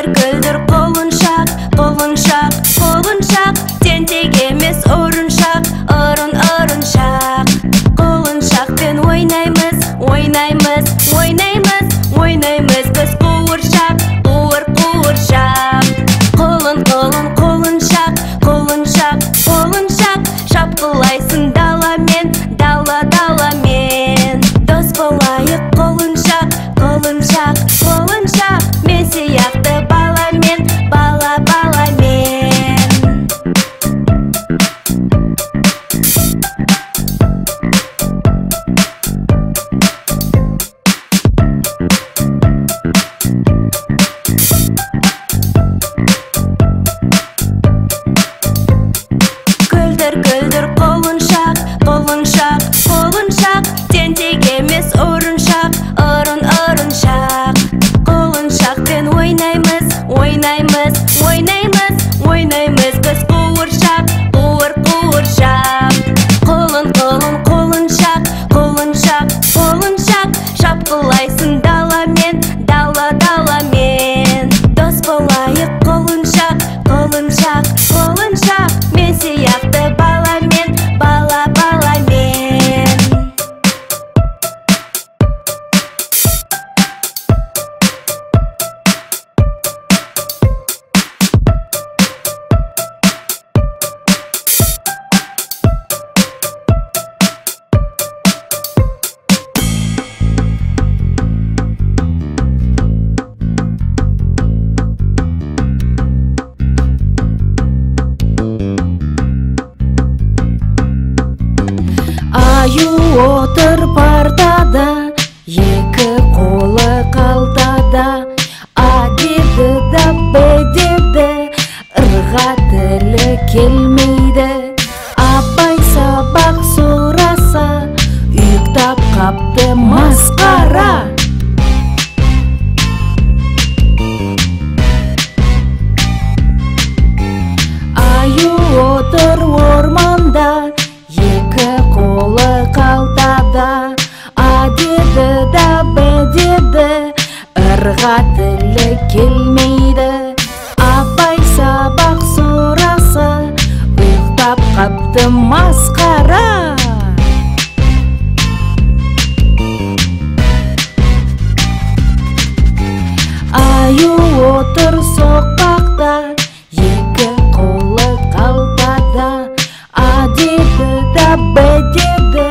Güldür kolun şak, kolun şak, kolun şak. Tentek емес орыншақ, орыншақ. Kolun şakпен ойнаймыз, ойнаймыз, ойнаймыз, ойнаймыз біз қуыршақ, қуыршақ. Қолын шақ, қолын шақ, қолын шақ. Шапқылайсың даламен, даламен. Дос болайық қолын шақ, қолын шақ, қолын шақ. Мен сияқты баламен, баламен. Güldür kolun şak, kolun şak, kolun şak. Tentek емес орыншақ, орыншақ. Kolun şakпен ойнаймыз, ойнаймыз, ойнаймыз, ойнаймыз біз қуыршақ, қуыршақ. Қолын шақ, қолын шақ, қолын шақ. Шапқылайсың даламен, даламен. Дос болайық қолын шақ, қолын шақ, қолын шақ. Мен сияқты баламен, баламен. Аю отыр партада, екі қолы қалтада. А деді да Б деді, ырға тілі келмейді. Апай сабақ сұраса, ұйықтап қапты масқара. Аю отыр орманда, екі қолы қалтада. А деді да Б деді, ырға тілі келмейді. Апай сабақ сұраса, ұйықтап қапты масқара. Аю отыр соқпақта, екі қолы қалтада. А деді да Б деді,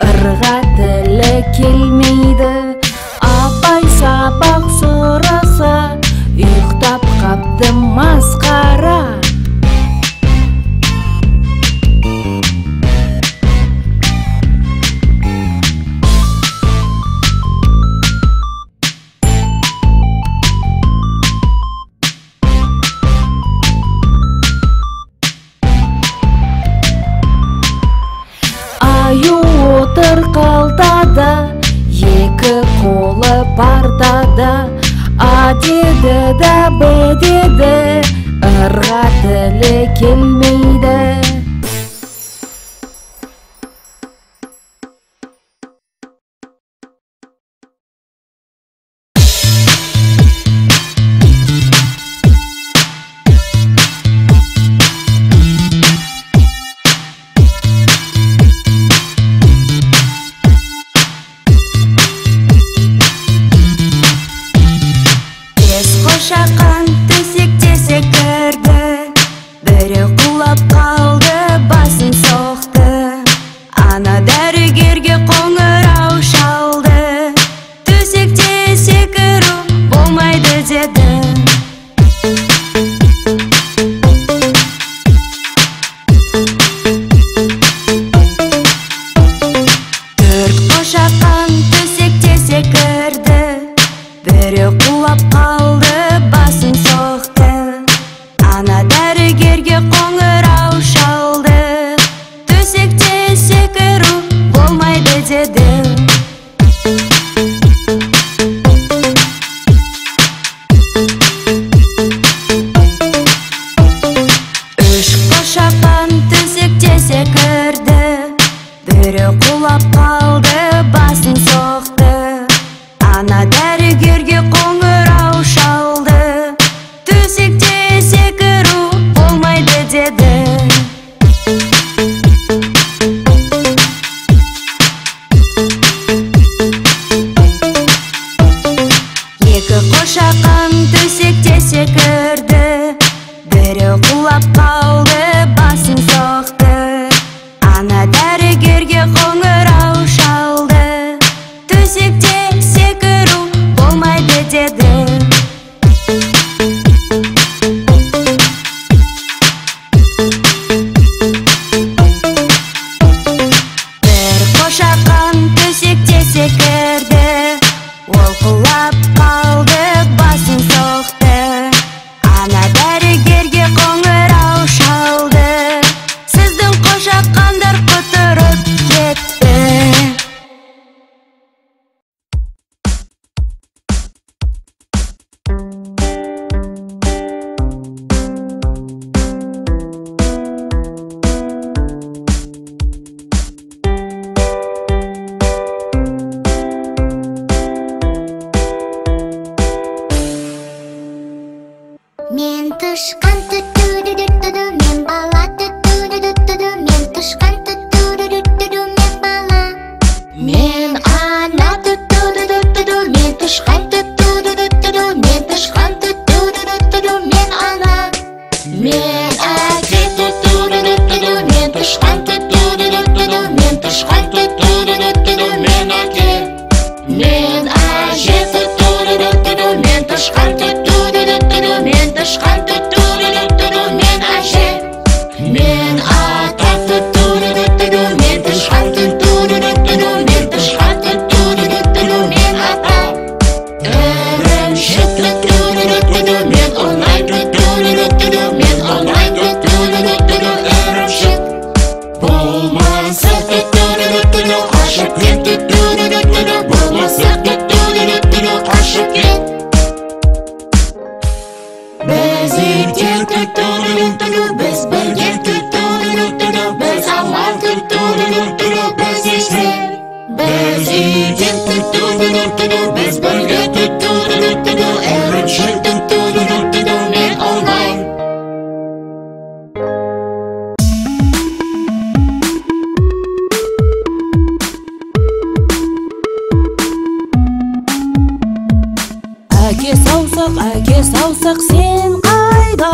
ырға тілі келмейді. Апай сабақ сұраса, ұйықтап қапты масқара. Аю отыр қалтада, екі қолы партада. А деді да Б деді, ырға тілі келмейді. Шақан төсекте секірді, бірі құлап қалды, басын соқты. Ана дәрігерге қоңырау шалды, төсекте секіру болмайды деді. Төрт қошақан төсекте секірді, бірі құлап қалды, басын соқты. Ана дәрігерге қоңырау шалды, төсекте секіру болмайды деді. Үш қошақан төсекте секірді, бірі құлап қалды, басын соқты. Ана дәрігерге қоңырау шалды, Екі қошақан төсекте секірді, бірі құлап қалды, басын соқты. Ана дәрігерге қоңырау шалды, төсекте секіру болмайды деді. Бір қошақан төсекте секірді, ол құлап қалды, басын соқты. Ана дәрігерге қоңырау шалды, сіздің қошақандар құтырып кетті. Мен тышқан ту-ту-ду-ду-ду-ду, мен бала ту-ту-ду-ду-ду-ду, мен тышқан ту-ту-ду-ду-ду-ду, мен бала. Мен ана ту-ту-ду-ду-ду-ду, мен тышқан ту-ту-ду-ду-ду-ду, мен тышқан ту-ту-ду-ду-ду-ду, мен ана. Мен әке ту-ту-ду-ду-ду-ду, мен тышқан ту-ту-ду-ду-ду-ду, мен тышқан ту-ту-ду-ду-ду-ду, мен әке. Мен әже ту-ту-ду-ду-ду-ду, мен тышқан ту-ту-ду-ду-ду-ду, мен тышқан ту-ту-ду-ду-ду-ду, мен әже. Мен ата ту-ту-ду-ду-ду-ду, мен тышқан ту-ту-ду-ду-ду-ду, мен тышқан ту-ту-ду-ду-ду-ду, мен ата. Ірімшік ту-ту-ду-ду-ду-ду, мен оңай ту-ту-ду-ду-ду-ду, мен оңай ту-ту-ду-ду-ду-ду, ірімшік. Болмаса ту-ту-ду-ду-ду-ду, қашып кет ту-ту-ду-ду-ду-ду, болмаса ту-ту-ду-ду-ду-ду, қашып кет. Біз ертең ту-ту-ду-ду-ду, біз бірге ту-ту-ду-ду-ду, біз аман ту-ту-ду-ду-ду, біз есен. Біз ертең ту-ту-ду-ду-ду, біз бірге ту-ту-ду-ду-ду, ірімшік ту-ту-ду-ду-ду, мен оңай. Әке саусақ, сен қайда?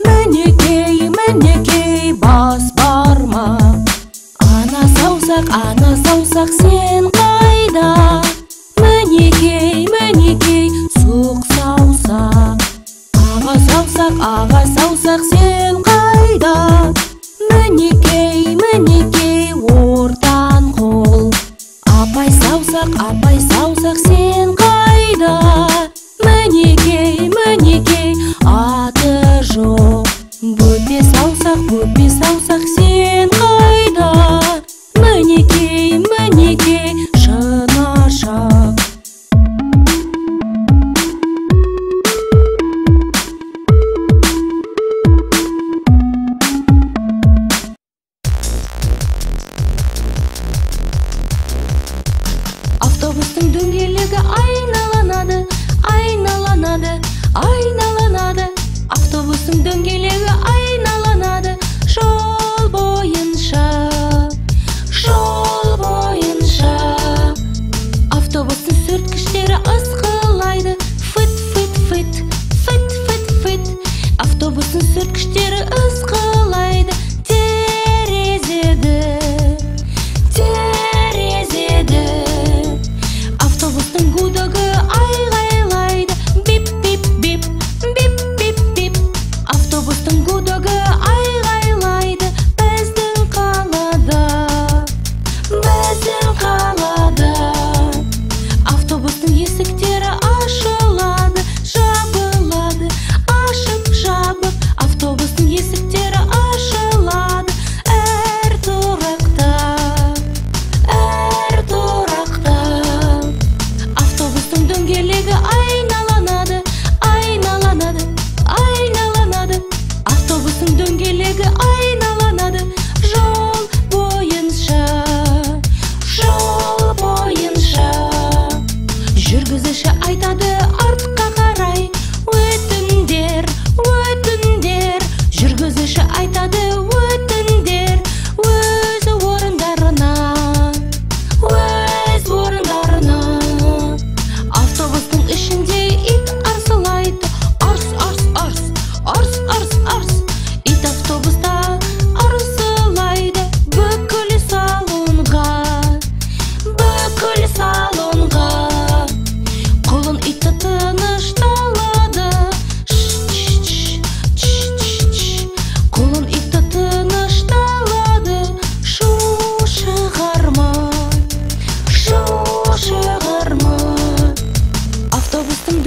Мінекей, бас бармақ. Ана саусақ, сен қайда? Мінекей, суық саусақ. Аға саусақ, сен қайда? Мінекей, ортан қол. Апай саусақ, сен қайда? Мінекей, аты жоқ. Бөпе саусақ, сен қайда? Мінекей, шынашақ. Автобустың дөңгелегі айналанады. Автобустың дөңгелегі айналанады. Жол бойынша. Автобустың сүрткіштері ысқылайды. Фыт. Автобустың сүрткіштері ысқылайды. Терезеді. Автобустың гудогы айғайлайды. Бип. Автобустың гудогы айғайлайды. Біздің қалада. Автобустың есіктері ашылады, жабылады, ашып. Автобустың есіктері ашылады. Әр тұрақта. Автобустың дөңгелегі айналанады. Автобустың дөңгелегі айналанады. Жол бойынша. Жүргізуші айтады артқа қарай. Өтіңдер. Жүргізуші айтады өтіңдер. Өз орындарына. Автобустың ішінде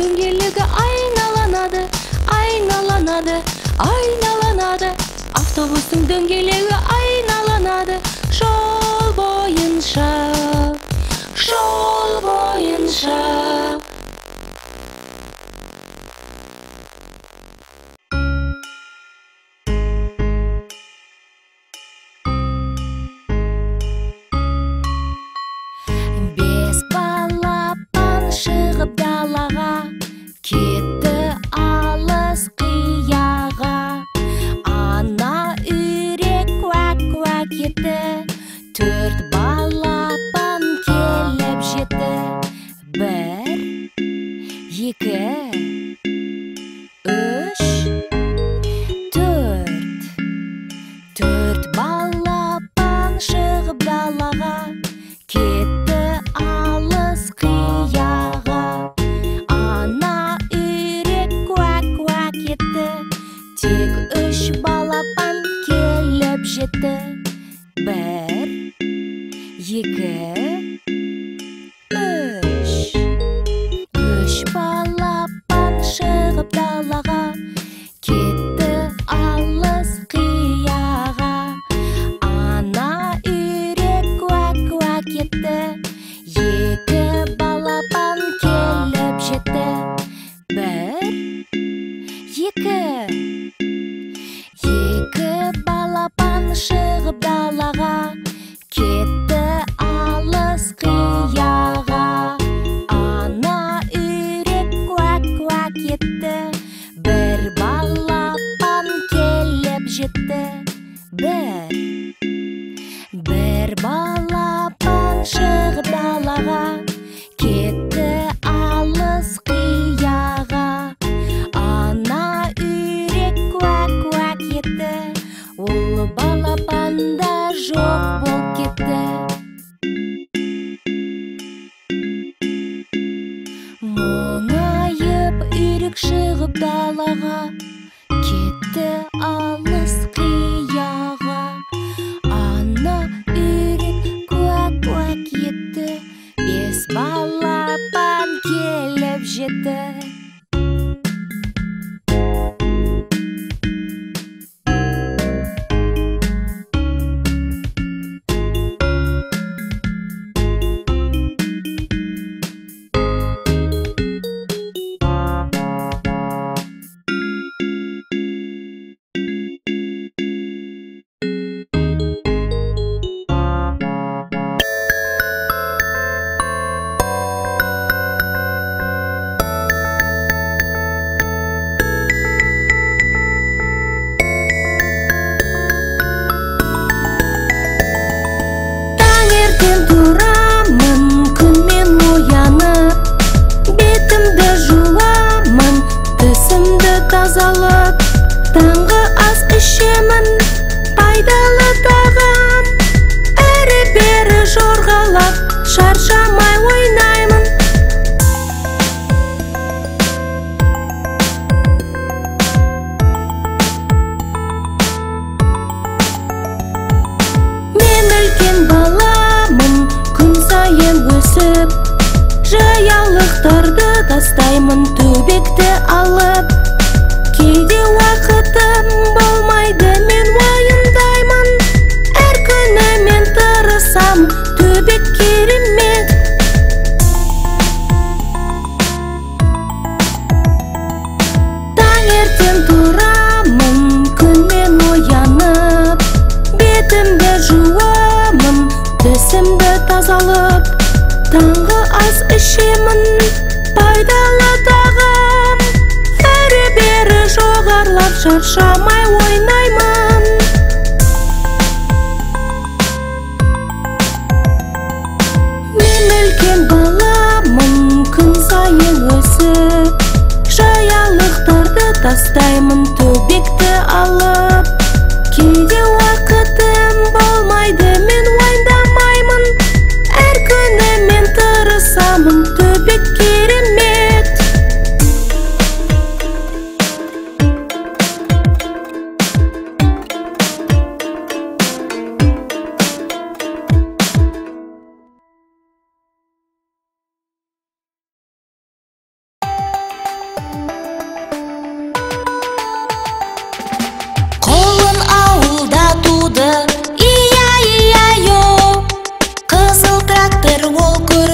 дөңгелегі айналанады, айналанады, айналанады. Автобустың дөңгелегі айналанады, жол бойынша, жол бойынша. Бес балапан шығып далаға, кетті алыс қияға. Ана үйрек куәк-куәк етті, төрт балапан келіп жетті. Бір, екі, үш, төрт. Төрт балапан шығып далаға, кетті алыс қияға. Ана үйрек куәк-куәк етті, тек үш балапан келіп жетті. Бір, екі, үш. Үш балапан шығып далаға, кетті алыс қияға. Ана үйрек куәк-куәк етті, екі балапан келіп жетті. Бір, екі. Екі балапан шығып далаға, кетті алыс қияға. Ана үйрек куәк-куәк етті, бір балапан келіп жетті. Бір балапан шығып далаға, кетті алыс қияға. Ана үйрек куәк-куәк етті, ол балапан да жоқ болып кетті. Мұңайып үйрек шығып далаға, кетті алыс қияға. Ана үйрек куәк-куәк етті, бес балапан келіп жетті. Таңертең тұрамын, күнмен оянып, бетімді жуамын, тісімді тазалап. Таңғы ас ішемін, пайдалы тағам, әрі-бері жорғалап, шаршамай ойнаймын. Мен үлкен баламын, күн сайын өсіп, жаялықтарды тастаймын, төбекті алып. Кейде уақытым болмайды, мен уайымдаймын, әр күні мен тырысам, төбек керемет. Таңертең тұрамын, күнмен оянып, бетімді жуамын, тісімді тазалап. Таңғы ас ішемін, пайдалы тағам, әрі-бері жоғарлап, шаршамай ойнаймын. Мен үлкен баламын, күн сайын өсіп, жаялықтарды тастаймын, төбекті алып. Кейде уақытым болмайды, мен уайымдамаймын, әр күні мен тырысамын, төбек керемет.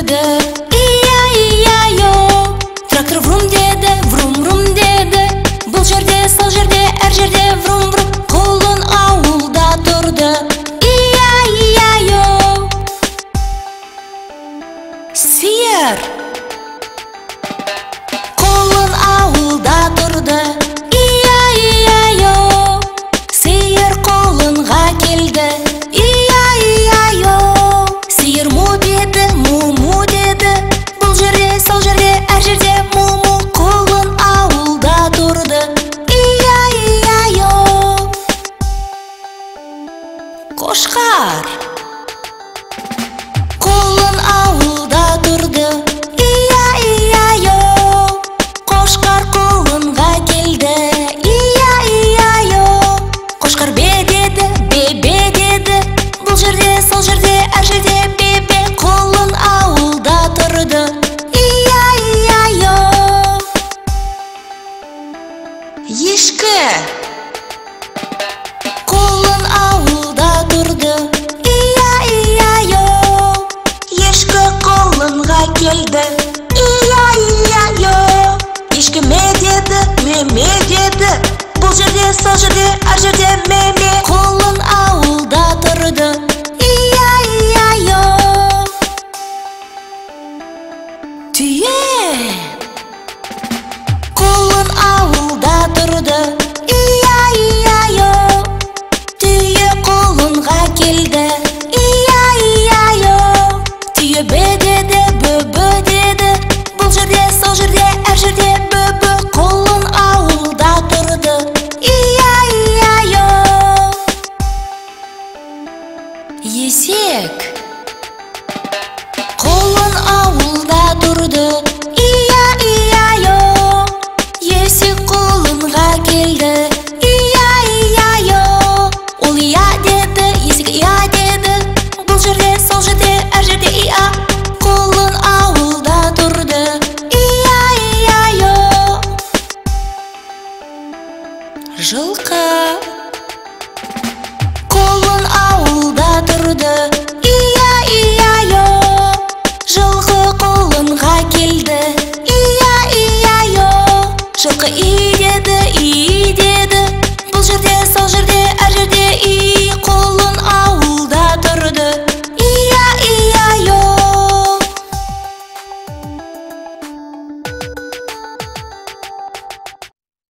тұрды. Ия-ия-йо. Трактор врум деді, врум-врум деді. Бұл жерде, сол жерде, әр жерде врум-врум. Құлын ауылда тұрды. Ия-ия-йо. Сиыр. Құлын ауылда тұрды. Ия-ия-йо. Сиыр құлынға келді. Ия-ия-йо. Сиыр му деді, му деді. Бұл жерде, сол жерде, әр жерде му-му. Құлын ауылда тұрды. Ия-ия-йо. Қошқар. Құлын ауылда тұрды. Ия-ия-йо. Қошқар құлынға келді. Ия-ия-йо. Қошқар бе деді, бе деді. Бұл жерде, сол жерде, әр жерде бе. Құлын ауылда тұрды. Ия-ия-йо. Ешкі. Құлын ауылда тұрды. Ия-ия-йо. Ешкі құлынға келді. Ия-ия-йо. Ешкі ме деді, ме деді. Бұл жерде, сол жерде, әр жерде ме. Құлын ауылда тұрды. Ия-ия-йо. Түйе. Құлын ауылда тұрды. Ия-ия-йо. Түйе құлынға келді. Ия-ия-йо. Түйе бе деді, бө деді. Бұл жерде, сол жерде, әр жерде бө. Құлын ауылда тұрды. Ия-ия-йо. Есек. Құлын ауылда тұрды. Ия-ия-йо. Есек құлынға келді. Ия-ия-йо. Ол ия деді, есек ия деді. Бұл жерде, сол жерде, әр жерде ия. Құлын ауылда тұрды. Ия-ия-йо. Жылқы. Құлын ауылда тұрды. Ия-ия-йо. Жылқы құлынға келді. Ия-ия-йо. Жылқы и деді. Бұл жерде, сол жерде, әр жерде и. Құлын ауылда тұрды. Ия-ия-йо.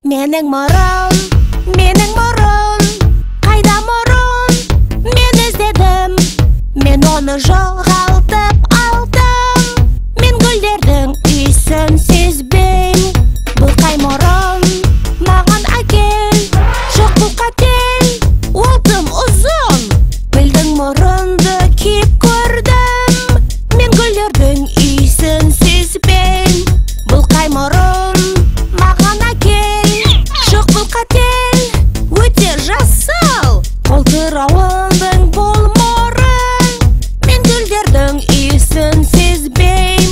Менің мұрын, қайда мұрын? Мен іздедім, мен оны жоғалтып алдым. Мен гүлдердің иісін сезбейм. Бұл қай мұрын? Маған әкел. Жоқ, бұл қатель, ол тым ұзын. Білдің мұрынды киіп көрдім. Мен гүлдердің иісін сезбейм. Бұл қай мұрын? Маған әкел. Жоқ, бұл қатель, өте жасыл. Қолтырауындың бұл мұрын. Мен гүлдердің иісін сезбейм.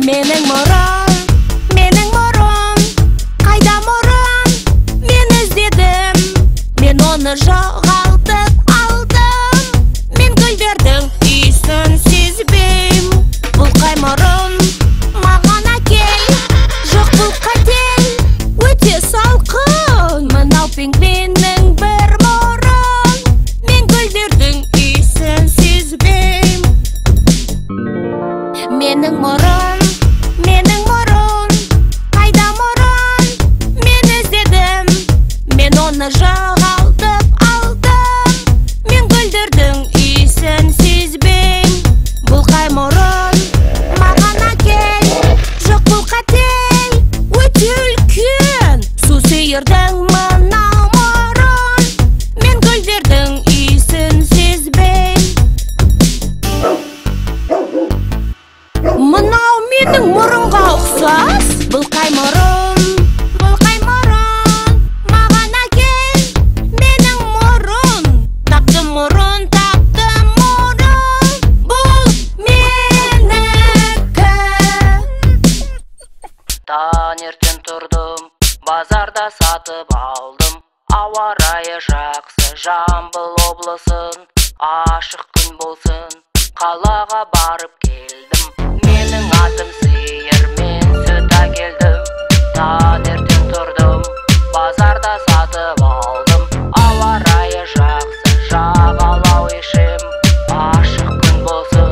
Менің мұрын, қайда мұрын? Мен іздедім, мен оны жоғалтып алдым. Мен гүлдердің иісін сезбейм. Бұл қай мұрын? Маған әкел. Жоқ, бұл қатель, өте салқын. Мынау пингвиннің бір мұрын. Мен гүлдердің иісін сезбейм. Менің мұрын, қайда мұрын? Мен іздедім, мен оны жоғалтып алдым. Мен гүлдердің иісін сезбейм. Бұл қай мұрын? Маған әкел. Жоқ, бұл қатель, өте үлкен. Су сиырдың мынау мұрын. Мен гүлдердің иісін сезбейм. Мынау менің мұрынға ұқсас. Бұл қай мұрын? Маған әкел. Менің мұрын. Таптым мұрын. Бұл менікі. Таңертең тұрдым, базарда сатып алдым. Ауа райы жақсы, Жамбыл облысын, ашық күн болсын. қалаға барып келдім. Менің атым сиыр, мен сүт әкелдім. Таңертең тұрдым, базарда сатып алдым. Ауа райы жақсы, жағалау ішім, ашық күн болсын,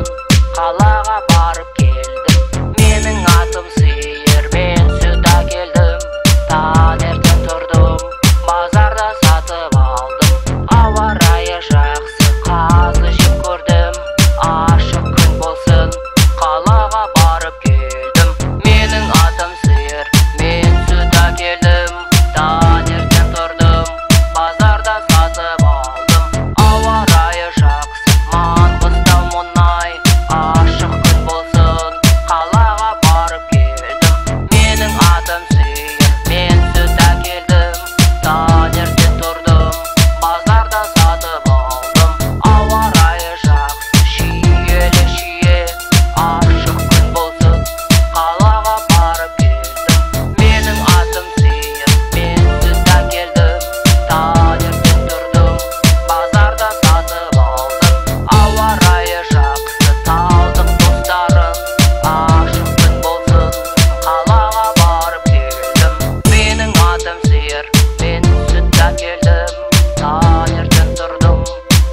қалаға барып келдім. Менің атым сиыр, мен сүт әкелдім. Таңертең тұрдым, базарда сатып алдым. Ауа райы жақсы, қазы жеп көрдім. Ашық күн болсын, қалаға барып келдім. Менің атым сиыр, мен сүт әкелдім. Таңертең тұрдым, базарда сатып алдым. Ауа райы жақсы, маңғыстау мұнай, ашық күн болсын, қалаға барып келдім. Менің атым сиыр, мен сүт әкелдім. Таңертең тұрдым, базарда сатып алдым. Ауа райы жақсы, шиелі, ашық күн болсын, қалаға барып келдім. Менің атым сиыр, мен сүт әкелдім. Таңертең тұрдым, базарда сатып алдым. Ауа райы жақсы, талдық достарым, ашық күн болсын, қалаға барып келдім. Менің атым сиыр, мен сүт әкелдім. Таңертең тұрдым,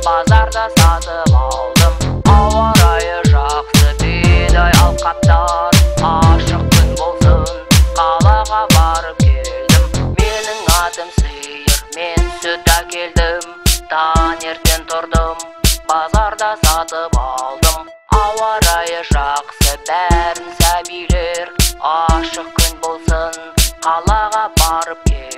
базарда сатып алдым. Ауа райы жақсы, бидай алқаптар, ашық күн болсын, қалаға барып келдім. Менің атым сиыр, мен сүт әкелдім. Таңертең тұрдым, базарда сатып алдым. Ауа райы жақсы, бәрін сәбилер, ашық күн болсын, қалаға барып келдім.